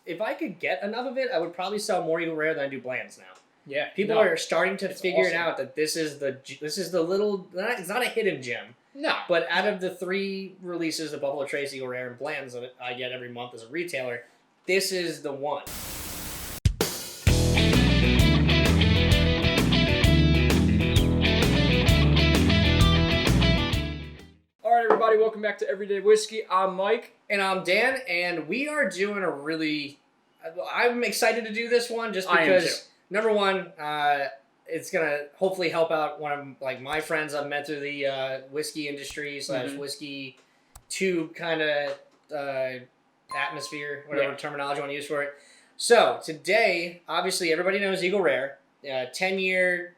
if I could get enough of it, I would probably sell more Eagle Rare than I do Blands now. Yeah, People are starting to figure it awesome. out that this is the little. It's not a hidden gem. No, But out of the 3 releases, the Buffalo Trace, Eagle Rare, and Blands that I get every month as a retailer, this is the one. All right, everybody, welcome back to Everyday Whiskey. I'm Mike. And I'm Dan, and we are doing a really... I'm excited to do this one just because, number one, it's going to hopefully help out one of my friends I've met through the whiskey industry / whiskey tube kind of atmosphere, whatever terminology you want to use for it. So, today, obviously, everybody knows Eagle Rare, 10-year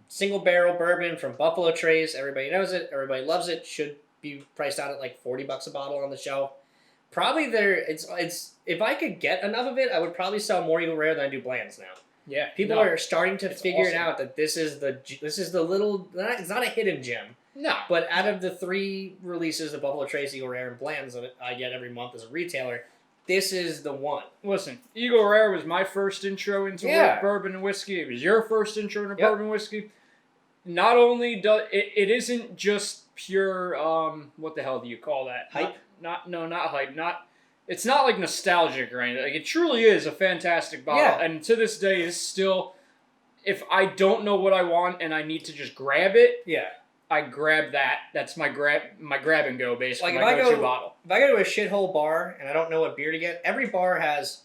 single barrel bourbon from Buffalo Trace. Everybody knows it. Everybody loves it. Should be priced out at like $40 a bottle on the shelf. Probably it's if I could get enough of it, I would probably sell more Eagle Rare than I do Blands now. Yeah, People are starting to figure it out that this is the little. It's not a hidden gem. No, but out of the 3 releases, the Buffalo Trace, Eagle Rare, and Blands that I get every month as a retailer, this is the one. Listen, Eagle Rare was my first intro into bourbon and whiskey. It was your first intro into bourbon and whiskey. Not only does it isn't just pure what the hell do you call that? Hype? Not hype. It's not like nostalgic or anything. Like, it truly is a fantastic bottle. Yeah. And to this day is still, if I don't know what I want and I need to just grab it, I grab that. That's my grab and go, basically. Like my go-to bottle. If I go to a shithole bar and I don't know what beer to get, every bar has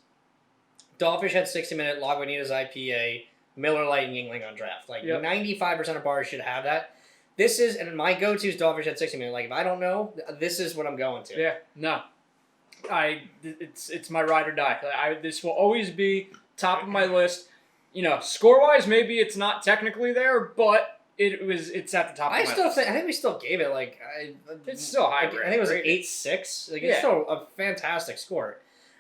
Dogfish Head 60-minute, Lagunitas IPA, Miller Lite, and Yingling on draft. 95% of bars should have that. This is, and my go-to is Dogfish Head 60-minute. Like, if I don't know, this is what I'm going to. Yeah, no. It's my ride or die. This will always be top of my list. You know, score-wise, maybe it's not technically there, but it's at the top of my list. I think we still gave it, it's still high grade. I think it was 8.6. It's still a fantastic score.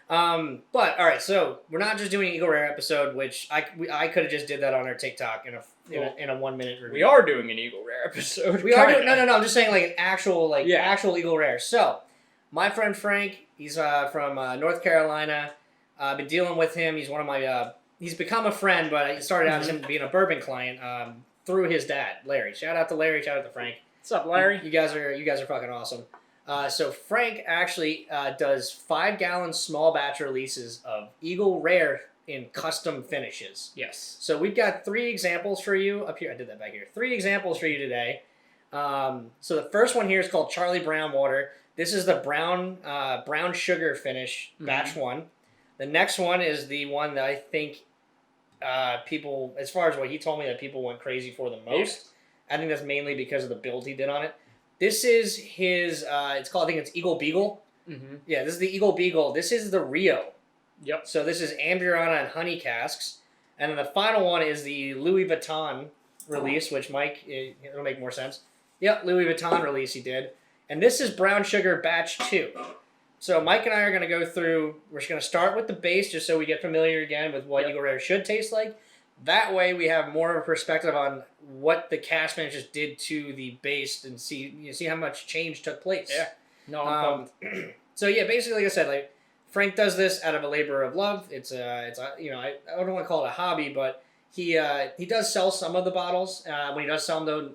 But, all right, so we're not just doing an Eagle Rare episode, which I could have just did that on our TikTok in a 1-minute review. We are doing an Eagle Rare episode. No, I'm just saying an actual Eagle Rare. So, my friend Frank, he's from North Carolina. I've been dealing with him. He's one of my, he's become a friend, but it started out as him being a bourbon client through his dad, Larry. Shout out to Larry, shout out to Frank. What's up, Larry? You guys are fucking awesome. So Frank actually does 5-gallon small batch releases of Eagle Rare in custom finishes. Yes. So we've got 3 examples for you up here. I did that back here. 3 examples for you today. So the first one here is called Charlie Brown Water. This is the brown sugar finish, batch 1. The next one is the one that I think people, as far as what he told me, that people went crazy for the most. Yeah. I think that's mainly because of the build he did on it. This is his, I think it's Eagle Beagle. Mm-hmm. Yeah, this is the Eagle Beagle. This is the Rio. Yep. So this is Amburana and honey casks. And then the final one is the Louis Vuitton release, which, Mike, it'll make more sense. Yep, Louis Vuitton release he did. And this is brown sugar batch 2. So Mike and I are going to go through, we're just going to start with the base just so we get familiar again with what Eagle Rare should taste like. That way we have more of a perspective on what the cask finishes did to the base and see how much change took place. Yeah. No. So yeah, basically, like I said, Frank does this out of a labor of love. It's I don't want to call it a hobby, but he does sell some of the bottles. When he does sell them, though,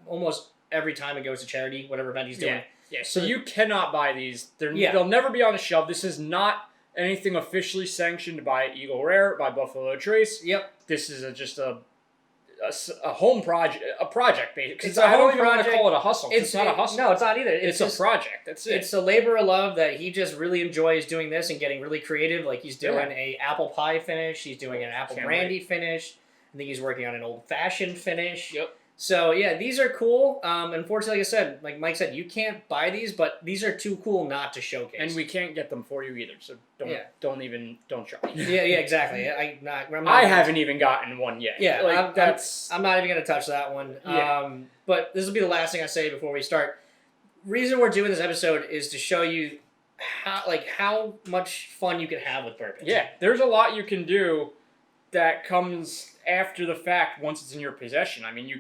almost every time it goes to charity, whatever event he's doing. Yeah. So you cannot buy these. They'll never be on the shelf. This is not anything officially sanctioned by Eagle Rare, by Buffalo Trace. Yep. This is just a home project, basically. It's a home project. I don't even want to call it a hustle. It's not a hustle. No, it's not either. It's a project. That's it. It's a labor of love that he just really enjoys doing this and getting really creative. Like, he's doing a apple pie finish. He's doing an apple brandy finish. I think he's working on an old-fashioned finish. Yep. So, yeah, these are cool. Unfortunately, like I said, like Mike said, you can't buy these, but these are too cool not to showcase. And we can't get them for you either, so don't try. Yeah, exactly. I haven't even gotten one yet. Yeah, I'm not even going to touch that one. Yeah. But this will be the last thing I say before we start. Reason we're doing this episode is to show you how much fun you can have with bourbon. Yeah, there's a lot you can do that comes after the fact once it's in your possession. I mean, you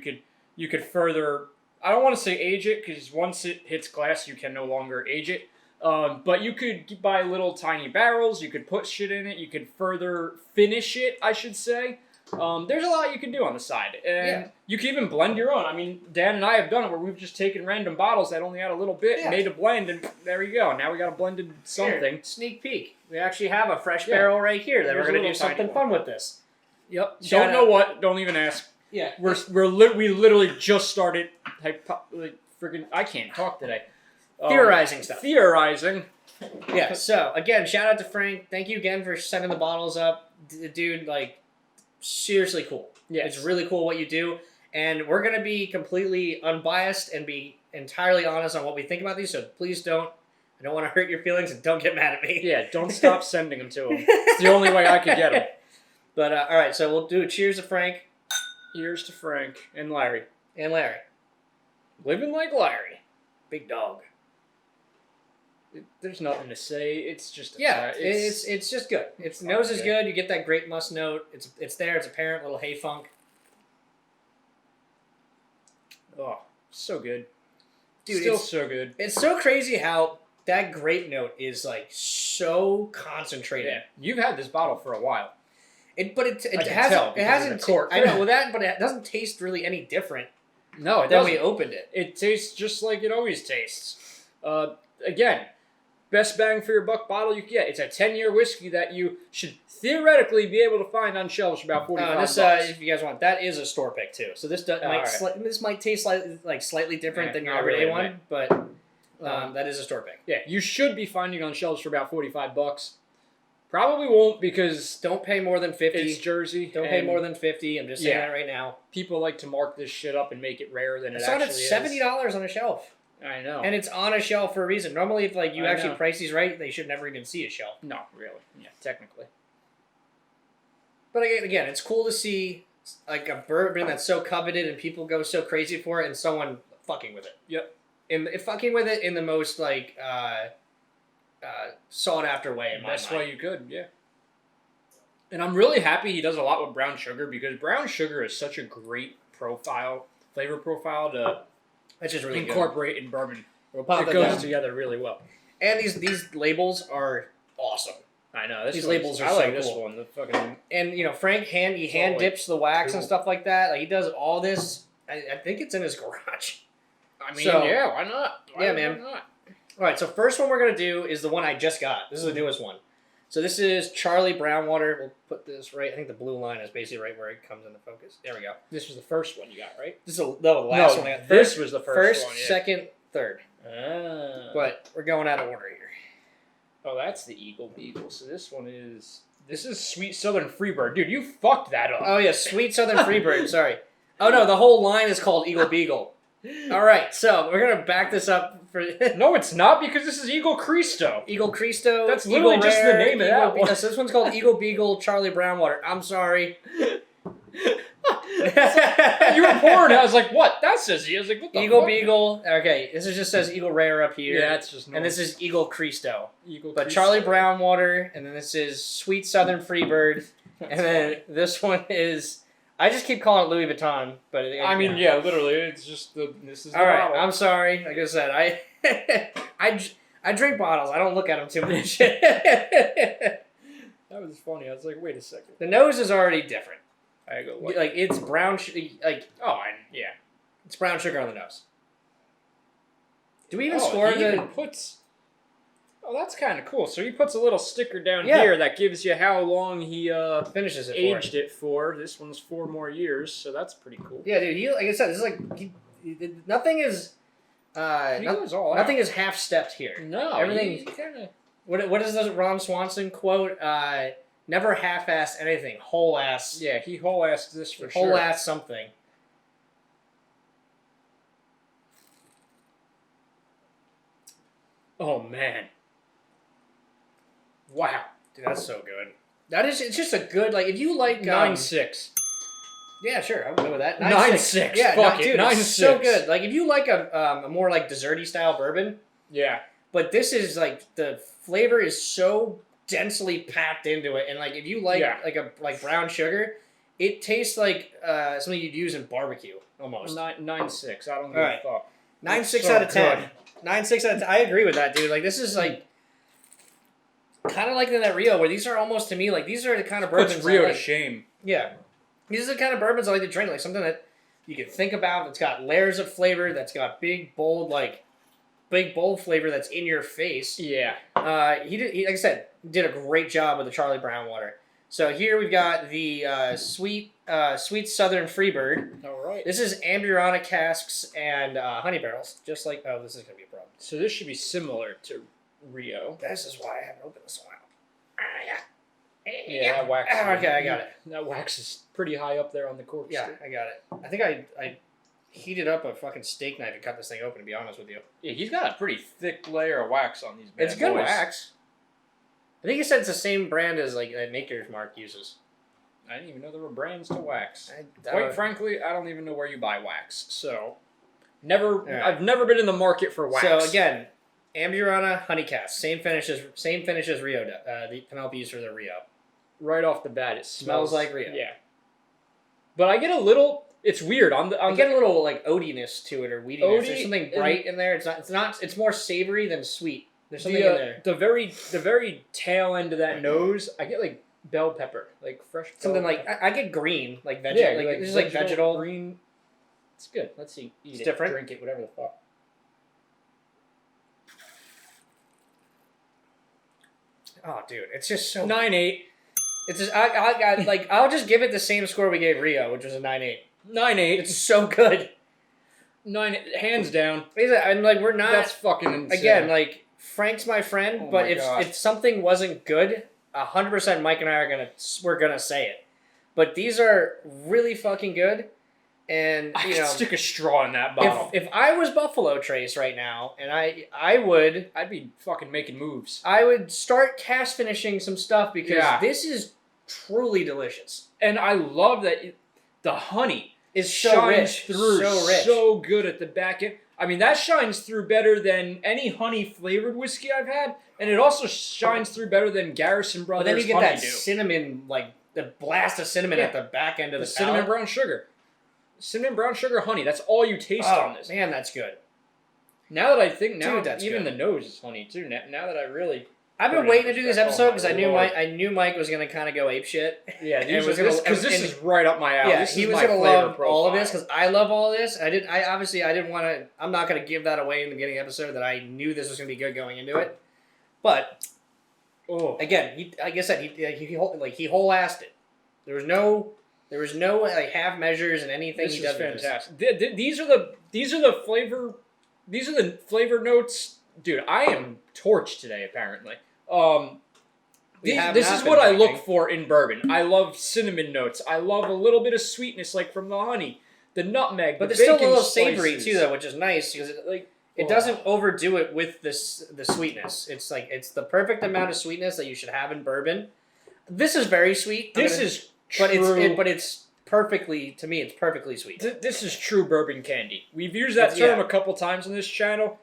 could further, I don't want to say age it, because once it hits glass, you can no longer age it. But you could buy little tiny barrels. You could put shit in it. You could further finish it, I should say. There's a lot you can do on the side. And you can even blend your own. I mean, Dan and I have done it where we've just taken random bottles that only had a little bit, made a blend, and there we go. Now we got a blended something. Here, sneak peek. We actually have a fresh barrel right here that we're going to do something fun with this. Yep. Don't know what. Don't even ask. Yeah. We literally just started freaking. I can't talk today. Theorizing stuff. Theorizing. Yeah. So again, shout out to Frank. Thank you again for sending the bottles up, dude. Like, seriously cool. Yeah. It's really cool what you do, and we're gonna be completely unbiased and be entirely honest on what we think about these. So please don't. I don't want to hurt your feelings, and don't get mad at me. Yeah. Don't stop sending them to him. It's the only way I could get them. But all right. So we'll do a cheers to Frank. Cheers to Frank and Larry. And Larry. Living like Larry. Big dog. There's nothing to say. It's just it's just good. Its nose is good. You get that great musk note. It's there. It's apparent. Little hay funk. Oh, so good, dude. Still so good. It's so crazy how that grape note is like so concentrated. Yeah. You've had this bottle for a while. It hasn't. I know that, but it doesn't taste really any different. No, it than doesn't. We opened it. It tastes just like it always tastes. Again, best bang for your buck bottle you can get. It's a 10-year whiskey that you should theoretically be able to find on shelves for about $45. If you guys want, that is a store pick too. So this this might taste slightly different than your everyday one, but that is a store pick. Yeah, you should be finding it on shelves for about $45. Probably won't because don't pay more than $50. It's Jersey. Don't pay more than $50. I'm just saying that right now. People like to mark this shit up and make it rarer than it actually is. It's $70 on a shelf. I know. And it's on a shelf for a reason. Normally, if you actually price these right, they should never even see a shelf. No, really. Yeah, technically. But again, it's cool to see like a bourbon that's so coveted and people go so crazy for it, and someone fucking with it. Yep. And fucking with it in the most sought after way in my mind. Best way you could, yeah. And I'm really happy he does a lot with brown sugar because brown sugar is such a great flavor profile to really incorporate in bourbon. We'll pop it goes together really well. And these labels are awesome. I know. These labels are so like cool. This one. The fucking and Frank hand dips the wax and stuff like that. Like he does all this. I think it's in his garage. I mean, yeah, why not? Why not? All right, so first one we're going to do is the one I just got. This is the newest one. So this is Charlie Brownwater. We'll put this right. I think the blue line is basically right where it comes into focus. There we go. This was the first one you got, right? This is the last one I got. This was the first one. First, second, third. But we're going out of order here. Oh, that's the Eagle Beagle. So this is Sweet Southern Freebird. Dude, you fucked that up. Oh, yeah, Sweet Southern Freebird. Sorry. Oh, no, the whole line is called Eagle Beagle. All right, so we're going to back this up. No, it's not, because this is Eagle Cristo. Eagle Cristo. That's literally Eagle just Rare, the name of that one. So this one's called Eagle Beagle Charlie Brownwater. I'm sorry. You were pouring it. I was like, what? That says I was like, what the Eagle fuck? Beagle. Okay, this just says Eagle Rare up here. Yeah, it's just normal. And this is Eagle Cristo. But Cristo. Charlie Brownwater, and then this is Sweet Southern Freebird, and then this one is... I just keep calling it Louis Vuitton, but... yeah, literally, it's just this is the all right, bottle. I'm sorry. Like I said, I drink bottles. I don't look at them too much. That was funny. I was like, wait a second. The nose is already different. I go, like it's brown, yeah, it's brown sugar on the nose. Do we even score he even puts? Oh, that's kind of cool. So he puts a little sticker down here that gives you how long he finishes it aged it for. This one's 4 more years, so that's pretty cool. Yeah, dude. He, like I said, this is like nothing is. Nothing is half stepped here. No, everything. What is the Ron Swanson quote? Never half-ass anything. Whole ass. Yeah, he whole-assed this for sure. Whole ass something. Oh man. Wow. Dude, that's so good. It's just a good, like, if you like... 9.6. Yeah, sure, I'll go with that. 9.6. Yeah, fuck it. Dude, 9.6. It's so good. Like, if you like a more, like, desserty style bourbon... Yeah. But this is, like, the flavor is so densely packed into it, and, like, if you like, like brown sugar, it tastes like something you'd use in barbecue, almost. 9.6. I don't give a fuck. 9.6 so out of 10. good. 9.6 out of 10. I agree with that, dude. Like, this is like kind of like in that Rio, where these are almost to me like these are the kind of bourbons. Puts Rio I like. to shame. Yeah, these are the kind of bourbons I like to drink. Like something that you can think about. That's got layers of flavor. That's got big bold flavor. That's in your face. Yeah. He like I said, did a great job with the Charlie Brown water. So here we've got the sweet Southern Freebird. All right. This is Amburana casks and honey barrels. Just like this is gonna be a problem. So this should be similar to Rio. This is why I haven't opened this in a while. Yeah, that wax. Okay, I got it. That wax is pretty high up there on the cork. Yeah, I got it. I think I heated up a fucking steak knife to cut this thing open, to be honest with you. Yeah, he's got a pretty thick layer of wax on these bad It's good boys. wax. I think he said it's the same brand as like Maker's Mark uses. I didn't even know there were brands to wax. Quite Quite frankly, I don't even know where you buy wax. So, right. I've never been in the market for wax. So again, Amburana honey cask, same finish as Rio. The Penelope used for the Rio. Right off the bat, it Smells like Rio. Yeah. But I get a little. It's weird. I get a little like oatiness to it or weediness. There's something bright in there. It's not. It's more savory than sweet. There's something in there. The very tail end of that nose, I get like bell pepper, like fresh. Something like I get green, like vegetable. Yeah, like this is like vegetal green. It's good. Let's see. It's different. Drink it. Whatever the fuck. Oh, dude, it's just so 9.8. It's just I'll just give it the same score we gave Rio, which was a 9.8. 9.8. It's so good. 9, hands down. And like we're not. That's fucking insane. Again, like Frank's my friend, Oh but my gosh. if something wasn't good, 100% Mike and I we're gonna say it. But these are really fucking good, and I you could know, stick a straw in that bottle. if I was Buffalo Trace right now, and I'd be fucking making moves. I would start cask finishing some stuff because Yeah. this is truly delicious. And I love that the honey Is so shines rich, through so rich. so good at the back end. I mean, that shines through better than any honey-flavored whiskey I've had, and it also shines through better than Garrison But Brothers then you get honeydew. that cinnamon, like the blast of cinnamon at the back end of the cinnamon palate. brown sugar. Cinnamon brown sugar honey. That's all you taste Oh on this. man, that's good. Now that I think, Dude, that's even good. the nose is honey too. Now that I really, I've been Put it waiting in to do this perspective. episode Oh because my I knew Mike was gonna kind of go ape shit. yeah, And was gonna- because this and- is right up my alley. Yeah, This he is was my gonna flavor love all of this profile. because I love all of this. I didn't want to. I'm not gonna give that away in the beginning of the episode that I knew this was gonna be good going into it. But Oh, again, like I said, he whole-assed it. There was no like half measures and anything. this he is does with this. fantastic. These are the flavor notes, dude. I am torched today, apparently. We have This not is been what I drinking. look for in bourbon. I love cinnamon notes. I love a little bit of sweetness, like from the honey, the nutmeg, But the there's still a bacon little savory slices. too, though, which is nice because it doesn't overdo it with the sweetness. It's like it's the perfect amount of sweetness that you should have in bourbon. This is very sweet. This is true. but it's perfectly to me. It's perfectly sweet. This is true bourbon candy. We've used that term Yeah. a couple times on this channel.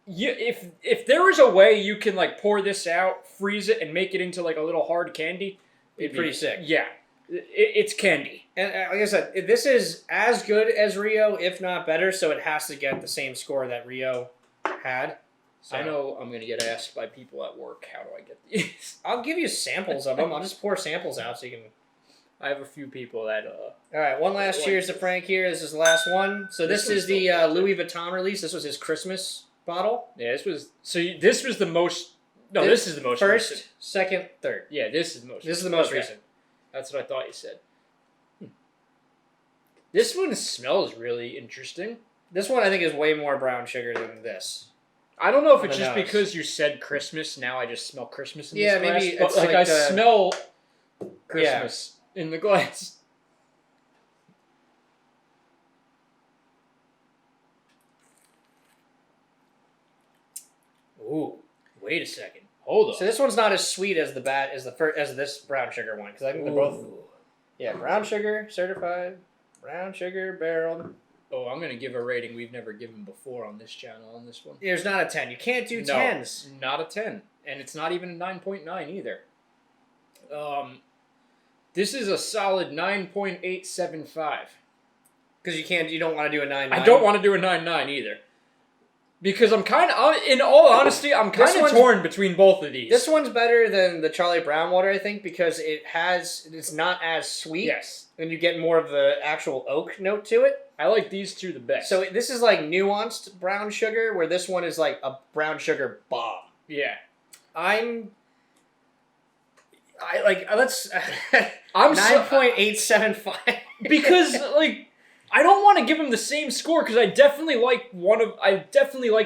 If there is a way you can like pour this out, freeze it, and make it into like a little hard candy, It'd be pretty sick. Yeah, it's candy. And like I said, this is as good as Rio, if not better. So it has to get the same score that Rio had. So I know I'm gonna get asked by people at work, how do I get these? I'll give you samples of them. I'll just pour samples out so you can. I have a few people that All right, one last Like- cheers to Frank here. This is the last one. So this This is one's the still good, Louis Vuitton release. This was his Christmas bottle. yeah, this was the most. No, this is the most first, recent. second, third. Yeah, this is the most. This is the most Okay. recent. That's what I thought you said. This one smells really interesting. This one I think is way more brown sugar than this. I don't know if On it's the just nose. because you said Christmas. Now I just smell Christmas in Yeah, this glass. maybe But it's like, like I the- smell Christmas in the glass. Ooh, wait a second. Hold on. So this one's not as sweet as as this brown sugar one because I think they're both. Yeah, brown sugar certified, brown sugar barreled. Oh, I'm gonna give a rating we've never given before on this channel on this one. There's not a 10. You can't do 10s. Not a 10, and it's not even a 9.9 either. This is a solid 9.875. Because you don't want to do a 9.9. I don't want to do a 9.9 either. Because I'm kind of, in all honesty, I'm kind of torn between both of these. This one's better than the Charlie Brown water, I think, because it's not as sweet. Yes. And you get more of the actual oak note to it. I like these two the best. So this is like nuanced brown sugar, where this one is like a brown sugar bomb. Yeah. Let's... I'm 9.875. Because, like... I don't want to give him the same score because I definitely like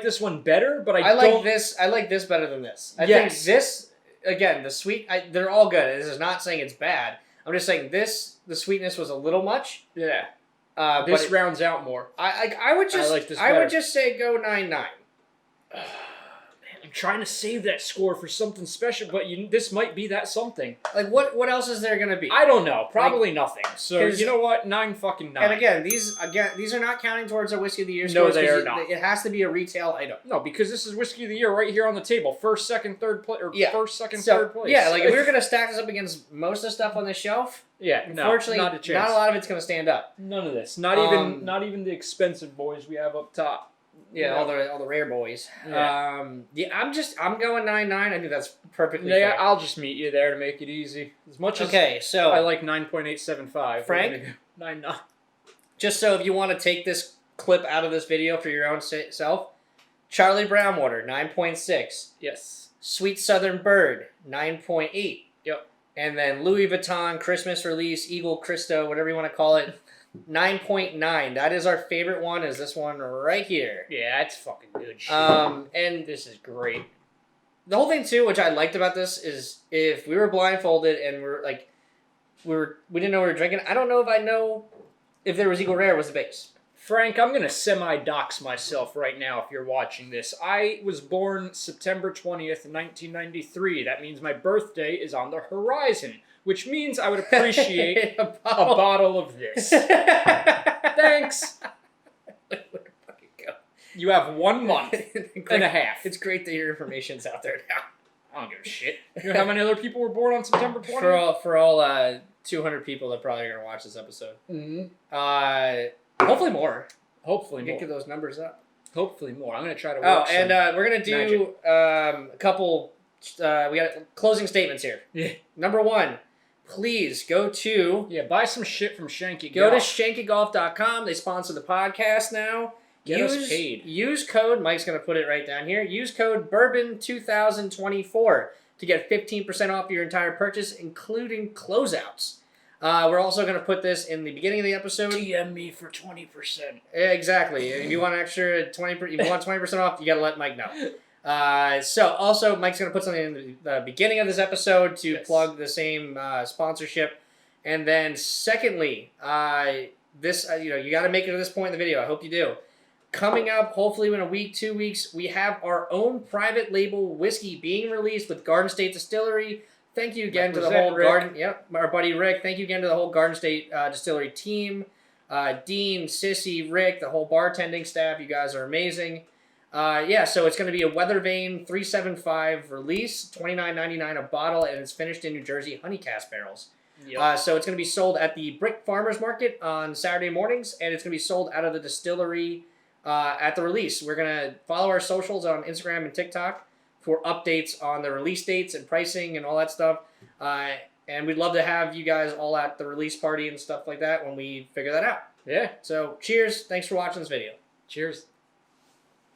this one better, but I like this better than this. I think this, again, the sweet, they're all good. This is not saying it's bad. I'm just saying the sweetness was a little much. Yeah. This rounds out more. I would just say go 9.9. I'm trying to save that score for something special, but this might be that something. Like, what else is there going to be? I don't know. Probably nothing. So, you know what? 9 And again, these are not counting towards our Whiskey of the Year scores. No, they are not. It has to be a retail item. No, because this is Whiskey of the Year right here on the table. First, second, third place. Third place. Yeah, like, if we were going to stack this up against most of the stuff on this shelf, unfortunately, not a chance. Not a lot of it's going to stand up. None of this. Not even the expensive boys we have up top. Yeah, all the rare boys. Yeah. I'm going 9.9. I think that's perfectly fair. I'll just meet you there to make it easy. As much as so I like 9.875. Frank, 9.9. Just so if you want to take this clip out of this video for your own self, Charlie Brown water 9.6. Yes. Sweet Southern Bird 9.8. Yep. And then Louis Vuitton Christmas release Eagle Cristo, whatever you want to call it. 9.9. That is our favorite one. Is this one right here? Yeah, that's fucking good shit. And this is great. The whole thing too, which I liked about this, is if we were blindfolded and we didn't know we were drinking. I don't know if I know if there was Eagle Rare was the base. Frank, I'm gonna semi-dox myself right now. If you're watching this, I was born September 20th, 1993. That means my birthday is on the horizon. Which means I would appreciate a bottle of this. Thanks. Where the fuck it go? You have 1 month and a half. It's great that your information's out there now. I don't give a shit. You know how many other people were born on September 20th? For all 200 people that probably are going to watch this episode. Mm-hmm. Hopefully more. Hopefully more. Get those numbers up. Hopefully more. I'm going to try to work we're going to do a couple... we got closing statements here. Yeah. Number 1. Please go to... Yeah, buy some shit from Shanky Go Golf. to shankygolf.com. They sponsor the podcast now. Get us paid. Use code... Mike's going to put it right down here. Use code BourbonBourbon2024 to get 15% off your entire purchase, including closeouts. We're also going to put this in the beginning of the episode. DM me for 20%. Exactly. If you want extra 20%, if you want 20% off, you got to let Mike know. So also Mike's going to put something in the beginning of this episode to plug the same sponsorship. And then secondly, this you got to make it to this point in the video. I hope you do. Coming up, hopefully in a week, 2 weeks, we have our own private label whiskey being released with Garden State Distillery. Thank you again to the whole Garden. Yep, our buddy Rick. Thank you again to the whole Garden State Distillery team. Dean, Sissy, Rick, the whole bartending staff. You guys are amazing. So it's going to be a Weather Vane 375 release, $29.99 a bottle, and it's finished in New Jersey honey cask barrels. Yep. So it's going to be sold at the Brick Farmers Market on Saturday mornings, and it's going to be sold out of the distillery at the release. We're going to follow our socials on Instagram and TikTok for updates on the release dates and pricing and all that stuff. And we'd love to have you guys all at the release party and stuff like that when we figure that out. Yeah. So cheers. Thanks for watching this video. Cheers.